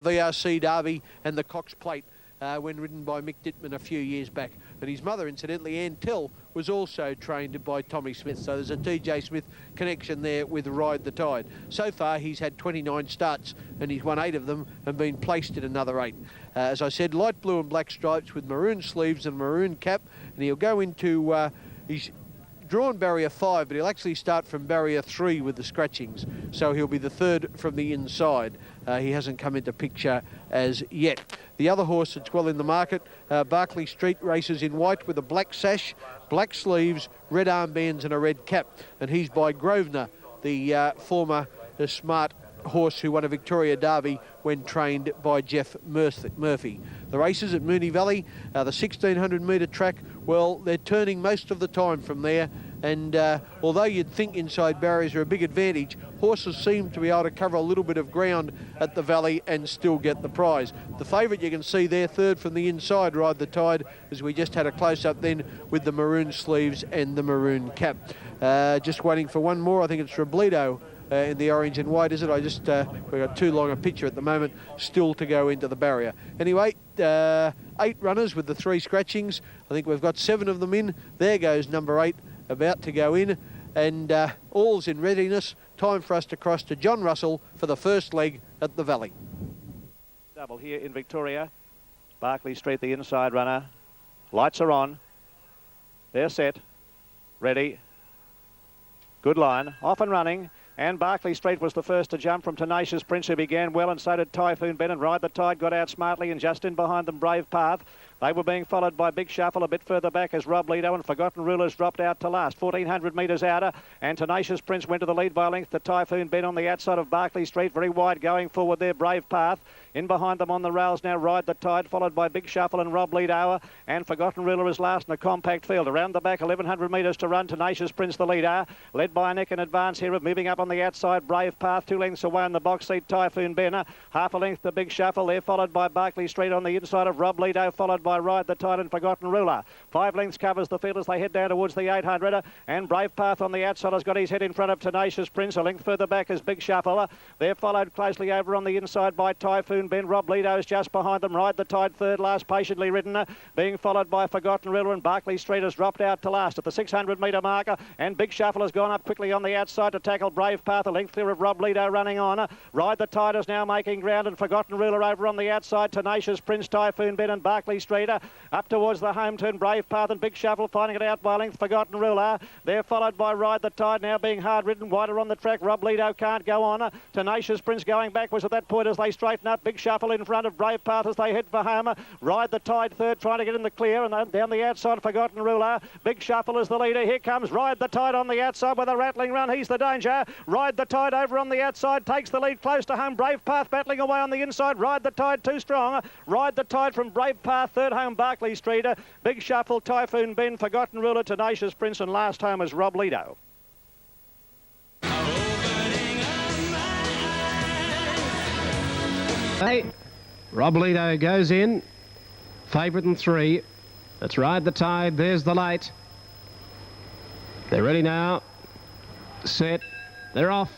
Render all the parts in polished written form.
VRC Derby and the Cox Plate when ridden by Mick Dittman a few years back. And his mother, incidentally, Ann Tell, was also trained by Tommy Smith. So there's a TJ Smith connection there with Ride the Tide. So far, he's had 29 starts and he's won 8 of them and been placed in another 8. As I said, light blue and black stripes with maroon sleeves and maroon cap. And he'll go into... he's drawn barrier 5, but he'll actually start from barrier 3 with the scratchings, so he'll be the third from the inside. He hasn't come into picture as yet. The other horse that's well in the market, Berkeley Street, races in white with a black sash, black sleeves, red armbands and a red cap, and he's by Grosvenor, the former smart horse who won a Victoria Derby when trained by Jeff Murphy. The races at Moonee Valley, the 1600 metre track, well, they're turning most of the time from there, and although you'd think inside barriers are a big advantage, horses seem to be able to cover a little bit of ground at the Valley and still get the prize. The favourite you can see there, third from the inside, Ride the Tide, as we just had a close-up then with the maroon sleeves and the maroon cap. Just waiting for one more, I think it's Robledo, in the orange and white, is it? We've got too long a picture at the moment, still to go into the barrier. Anyway, 8 runners with the 3 scratchings. I think we've got 7 of them in. There goes number 8, about to go in, and all's in readiness. Time for us to cross to John Russell for the first leg at the Valley. Double here in Victoria. Berkeley Street, the inside runner. Lights are on. They're set. Ready. Good line. Off and running. And Berkeley Street was the first to jump from Tenacious Prince, who began well, and so did Typhoon Ben, and Ride the Tide got out smartly, and just in behind them Brave Path. They were being followed by Big Shuffle a bit further back as Rob Lido and Forgotten Rulers dropped out to last. 1400 metres outer, and Tenacious Prince went to the lead by a length to Typhoon Ben on the outside of Berkeley Street. Very wide going forward there, Brave Path. In behind them on the rails now, Ride the Tide, followed by Big Shuffle and Rob Lido, and Forgotten Ruler is last in a compact field. Around the back, 1100 metres to run. Tenacious Prince the leader, led by a neck in advance here of moving up on the outside. Brave Path, 2 lengths away in the box seat, Typhoon Ben. Half a length to Big Shuffle there, followed by Berkeley Street on the inside of Rob Lido, followed by Ride the Tide and Forgotten Ruler. 5 lengths covers the field as they head down towards the 800, and Brave Path on the outside has got his head in front of Tenacious Prince. A length further back is Big Shuffle. They're followed closely over on the inside by Typhoon Ben. Rob Lido is just behind them. Ride the Tide third last, patiently ridden, being followed by Forgotten Ruler, and Berkeley Street has dropped out to last at the 600 metre marker, and Big Shuffle has gone up quickly on the outside to tackle Brave Path. A length clear of Rob Lido running on. Ride the Tide is now making ground, and Forgotten Ruler over on the outside. Tenacious Prince, Typhoon Ben and Berkeley Street up towards the home turn. Brave Path and Big Shuffle finding it out by length. Forgotten Ruler. They're followed by Ride the Tide, now being hard ridden. Wider on the track. Rob Lido can't go on. Tenacious Prince going backwards at that point as they straighten up. Big Shuffle in front of Brave Path as they head for home. Ride the Tide third, trying to get in the clear, and then down the outside, Forgotten Ruler. Big Shuffle is the leader. Here comes Ride the Tide on the outside with a rattling run. He's the danger. Ride the Tide over on the outside, takes the lead close to home. Brave Path battling away on the inside. Ride the Tide too strong. Ride the Tide from Brave Path, third home Berkeley Street. Big Shuffle, Typhoon Ben, Forgotten Ruler, Tenacious Prince, and last home is Rob Lido. Hey, Rob Lido goes in, favourite in 3. Let's Ride the Tide. There's the light. They're ready now. Set. They're off.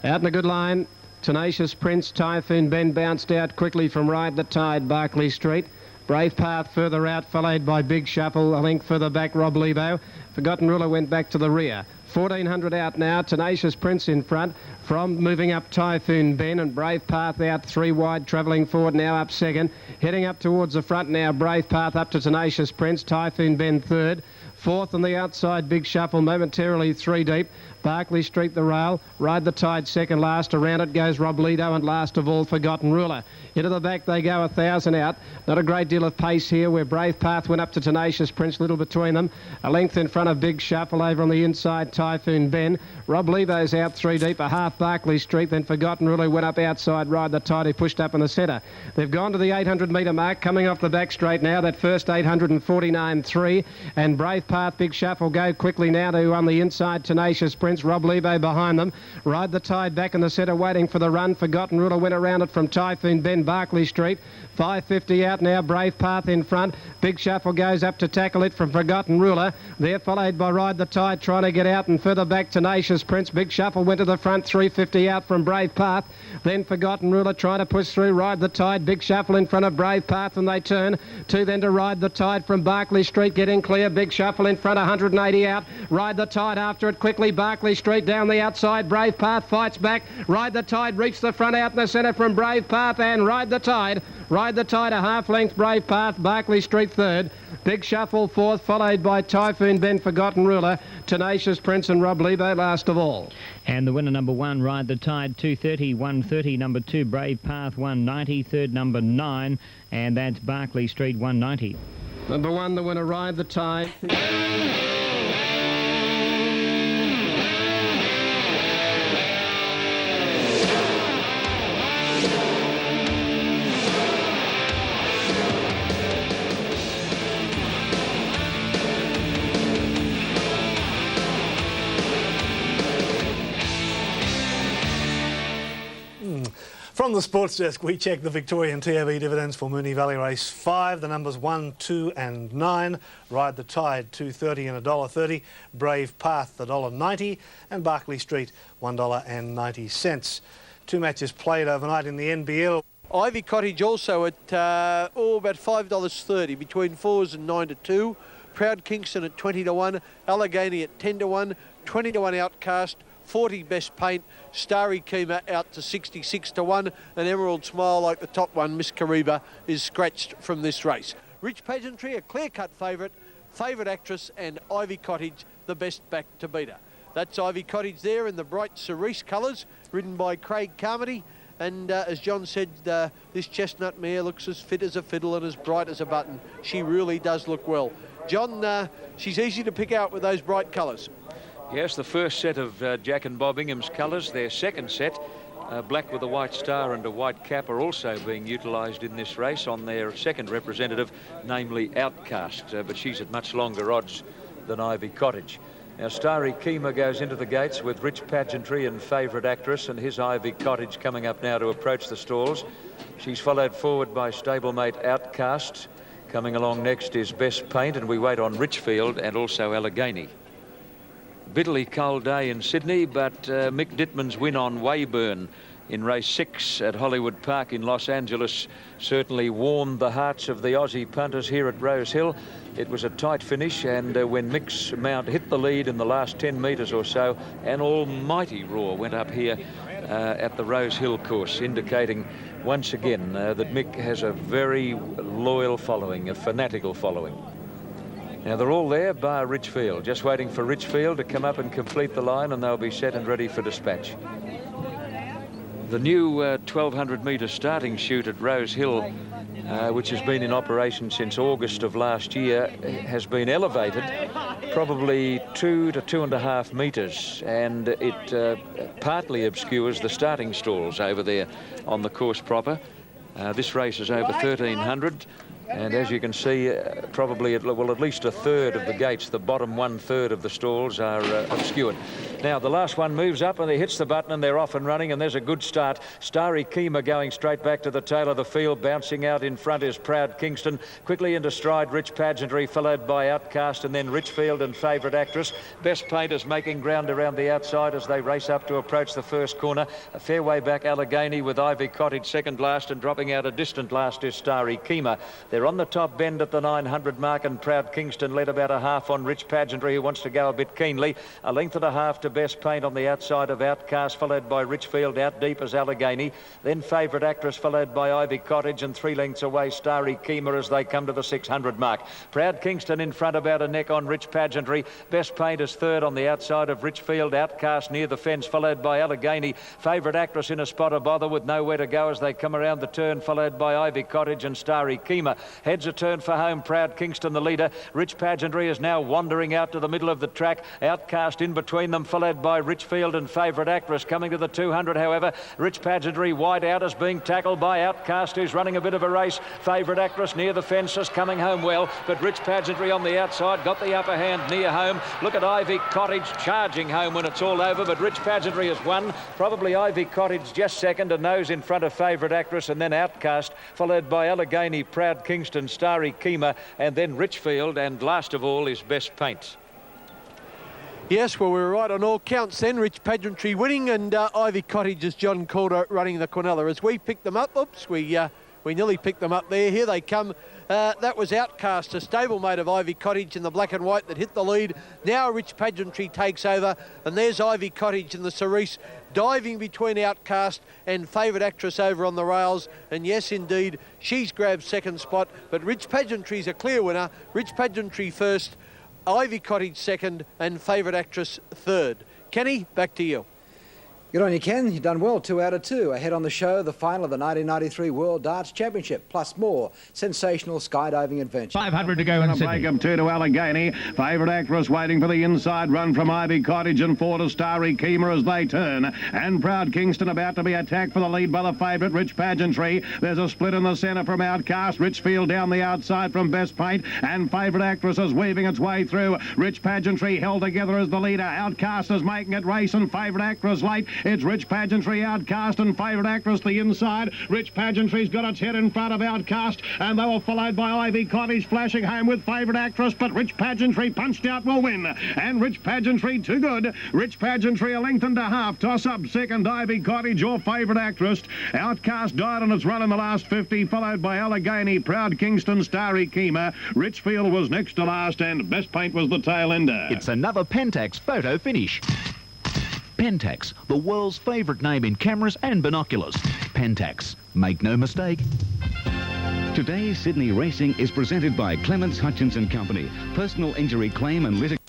Out in a good line. Tenacious Prince, Typhoon Ben bounced out quickly from Ride the Tide, Berkeley Street. Brave Path further out, followed by Big Shuffle. A length further back, Rob Lido. Forgotten Ruler went back to the rear. 1400 out now. Tenacious Prince in front. From moving up, Typhoon Ben, and Brave Path out 3 wide, travelling forward now up second. Heading up towards the front now, Brave Path up to Tenacious Prince. Typhoon Ben third. Fourth on the outside, Big Shuffle momentarily 3 deep. Berkeley Street the rail. Ride the Tide second last. Around it goes Rob Lido, and last of all, Forgotten Ruler. Into the back they go, 1,000 out. Not a great deal of pace here, where Brave Path went up to Tenacious Prince, little between them. A length in front of Big Shuffle. Over on the inside, Typhoon Ben. Rob Lido's out 3 deep, a half Berkeley Street. Then Forgotten Ruler went up outside Ride the Tide, who pushed up in the centre. They've gone to the 800 metre mark, coming off the back straight now. That first 849.3. And Brave Path, Big Shuffle go quickly now to on the inside, Tenacious Prince. Prince. Rob Lebo behind them. Ride the Tide back in the centre, waiting for the run. Forgotten Ruler went around it from Typhoon Ben, Barclay Street. 5.50 out now, Brave Path in front. Big Shuffle goes up to tackle it from Forgotten Ruler. They're followed by Ride the Tide trying to get out, and further back Tenacious Prince. Big Shuffle went to the front, 3.50 out from Brave Path. Then Forgotten Ruler trying to push through, Ride the Tide. Big Shuffle in front of Brave Path, and they turn. Two then to Ride the Tide from Barclay Street, getting clear. Big Shuffle in front, 180 out. Ride the Tide after it quickly. Barclay Street down the outside. Brave Path fights back. Ride the Tide reached the front out in the centre from Brave Path, and Ride the Tide. Ride the Tide a half length. Brave Path. Barclay Street third. Big Shuffle fourth, followed by Typhoon Ben, Forgotten Ruler, Tenacious Prince and Rob Lebo last of all. And the winner number 1, Ride the Tide, 2.30, 1.30. Number 2, Brave Path, 1.90. Third, number 9, and that's Barclay Street, 1.90. Number 1, the winner, Ride the Tide. From the sports desk, we check the Victorian TAB dividends for Moonee Valley Race 5. The numbers 1, 2 and 9. Ride the Tide, $2.30 and $1.30. Brave Path, $1.90. And Barclay Street, $1.90. 2 matches played overnight in the NBL. Ivy Cottage also at about $5.30 between 4s and 9 to 2. Proud Kingston at 20 to 1. Allegheny at 10 to 1. 20 to 1 Outcast. 40 Best Paint, Starry Keema out to 66 to 1, and Emerald Smile, like the top one, Miss Kariba, is scratched from this race. Rich Pageantry, a clear-cut favourite actress, and Ivy Cottage, the best back to beat her. That's Ivy Cottage there in the bright cerise colours, ridden by Craig Carmody. And as John said, this chestnut mare looks as fit as a fiddle and as bright as a button. She really does look well. John, she's easy to pick out with those bright colours. Yes, the first set of Jack and Bob Ingham's colours. Their second set, black with a white star and a white cap, are also being utilised in this race on their second representative, namely Outcast. But she's at much longer odds than Ivy Cottage. Now, Starry Keema goes into the gates with Rich Pageantry and Favourite Actress, and his Ivy Cottage coming up now to approach the stalls. She's followed forward by stablemate Outcast. Coming along next is Best Paint, and we wait on Richfield and also Allegheny. Bitterly cold day in Sydney, but Mick Dittman's win on Weyburn in race 6 at Hollywood Park in Los Angeles certainly warmed the hearts of the Aussie punters here at Rose Hill. It was a tight finish, and when Mick's mount hit the lead in the last 10 metres or so, an almighty roar went up here at the Rose Hill course, indicating once again that Mick has a very loyal following, a fanatical following. Now, they're all there, bar Richfield, just waiting for Richfield to come up and complete the line, and they'll be set and ready for dispatch. The new 1,200-metre starting chute at Rose Hill, which has been in operation since August of last year, has been elevated probably 2 to 2.5 metres, and it partly obscures the starting stalls over there on the course proper. This race is over 1,300. And as you can see, probably at least a third of the gates, the bottom 1/3 of the stalls are obscured. Now, the last one moves up and he hits the button and they're off and running, and there's a good start. Starry Keema going straight back to the tail of the field. Bouncing out in front is Proud Kingston. Quickly into stride, Rich Pageantry, followed by Outcast, and then Richfield and Favourite Actress. Best Painters making ground around the outside as they race up to approach the first corner. A fair way back, Allegheny with Ivy Cottage second last, and dropping out a distant last is Starry Keema. They're on the top bend at the 900 mark, and Proud Kingston led about a half on Rich Pageantry, who wants to go a bit keenly. A length and a half to Best Paint on the outside of Outcast, followed by Richfield. Out deep as Allegheny. Then Favourite Actress, followed by Ivy Cottage, and 3 lengths away Starry Keema as they come to the 600 mark. Proud Kingston in front, about a neck on Rich Pageantry. Best Paint is third on the outside of Richfield. Outcast near the fence, followed by Allegheny. Favourite Actress in a spot of bother with nowhere to go as they come around the turn, followed by Ivy Cottage and Starry Keema. Heads a turn for home. Proud Kingston the leader. Rich Pageantry is now wandering out to the middle of the track. Outcast in between them, followed followed by Richfield and Favourite Actress. Coming to the 200, however, Rich Pageantry wide out is being tackled by Outcast, who's running a bit of a race. Favourite Actress near the fences, coming home well, but Rich Pageantry on the outside got the upper hand near home. Look at Ivy Cottage charging home when it's all over, but Rich Pageantry has won. Probably Ivy Cottage just second, a nose in front of Favourite Actress, and then Outcast, followed by Allegheny, Proud Kingston, Starry Kima, and then Richfield, and last of all is Best Paint. Yes, well, we were right on all counts then. Rich Pageantry winning, and Ivy Cottage is John Calder running the Quinella. As we picked them up, oops, we nearly picked them up there. Here they come. That was Outcast, a stablemate of Ivy Cottage in the black and white that hit the lead. Now Rich Pageantry takes over, and there's Ivy Cottage in the Cerise, diving between Outcast and Favourite Actress over on the rails. And yes, indeed, she's grabbed second spot, but Rich Pageantry's a clear winner. Rich Pageantry first, Ivy Cottage second, and Favourite Actress third. Kenny, back to you. Good on you, Ken. You've done well, 2 out of 2. Ahead on the show, the final of the 1993 World Darts Championship, plus more sensational skydiving adventure. 500 to go in Sydney. Break 'em 2 to Allegheny. Favourite Actress waiting for the inside run from Ivy Cottage, and 4 to Starry Kima as they turn. And Proud Kingston about to be attacked for the lead by the favourite, Rich Pageantry. There's a split in the centre from Outcast. Richfield down the outside from Best Paint. And Favourite Actress is weaving its way through. Rich Pageantry held together as the leader. Outcast is making it race, and Favourite Actress late. It's Rich Pageantry, Outcast, and Favourite Actress the inside. Rich Pageantry's got its head in front of Outcast, and they were followed by Ivy Cottage flashing home with Favourite Actress, but Rich Pageantry punched out will win. And Rich Pageantry too good. Rich Pageantry a length and a half. Toss up second, Ivy Cottage or Favourite Actress. Outcast died on its run in the last 50, followed by Allegheny, Proud Kingston, Starry Kima. Richfield was next to last, and Best Paint was the tail ender. It's another Pentax photo finish. Pentax, the world's favourite name in cameras and binoculars. Pentax, make no mistake. Today's Sydney Racing is presented by Clements Hutchinson Company, personal injury claim and litigation.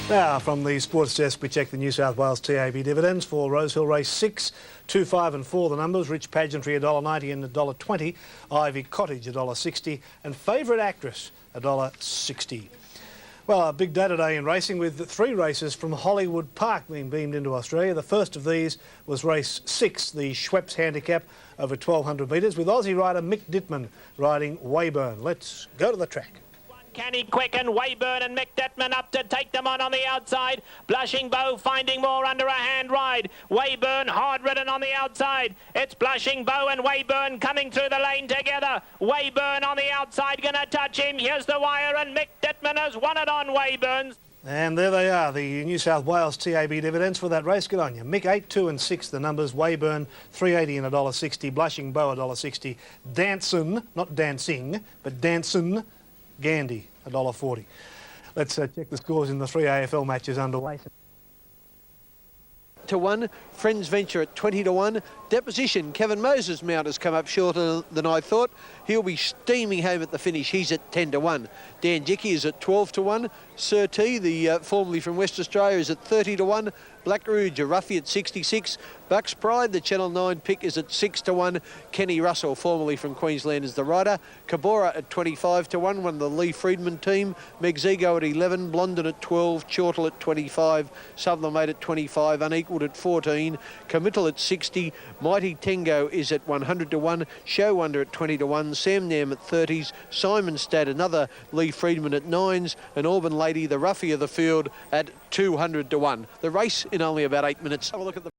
Now, from the sports desk, we check the New South Wales TAB dividends for Rosehill Race 6, 2, 5 and 4 the numbers. Rich Pageantry $1.90 and $1.20. Ivy Cottage $1.60 and Favourite Actress $1.60. Well, a big day today in racing with 3 races from Hollywood Park being beamed into Australia. The first of these was race 6, the Schweppes Handicap over 1,200 metres, with Aussie rider Mick Dittman riding Weyburn. Let's go to the track. Canny Quicken, Weyburn and Mick Dittman up to take them on the outside. Blushing Bow finding more under a hand ride. Weyburn hard-ridden on the outside. It's Blushing Bow and Weyburn coming through the lane together. Weyburn on the outside, gonna touch him. Here's the wire, and Mick Dittman has won it on Weyburn's. And there they are, the New South Wales TAB dividends for that race. Good on you. Mick 8, 2 and 6 the numbers. Weyburn $3.80 and $1.60. Blushing Bow $1.60. Danson, not dancing, but Danson Gandy $1.40. Let's check the scores in the 3 AFL matches underway. To 1, Friends Venture at 20 to 1. Deposition, Kevin Moses' mount has come up shorter than I thought. He'll be steaming home at the finish. He's at 10 to 1. Dan Jicky is at 12 to 1. Sir T, the formerly from West Australia, is at 30 to 1. Black Rouge, a roughie at 66. Bucks Pride, the Channel 9 pick, is at 6 to 1. Kenny Russell, formerly from Queensland, is the rider. Cabora at 25 to 1, one of the Lee Friedman team. Meg's Ego at 11. Blondin at 12. Chortle at 25. Sublimate at 25. Unequalled at 14. Committal at 60. Mighty Tengo is at 100 to 1. Show Wonder at 20 to 1. Sam Nam at 30s. Simonstad, another Lee Friedman at 9s. And Auburn Lady, the roughie of the field, at 200 to 1. The race in only about 8 minutes. Have a look at the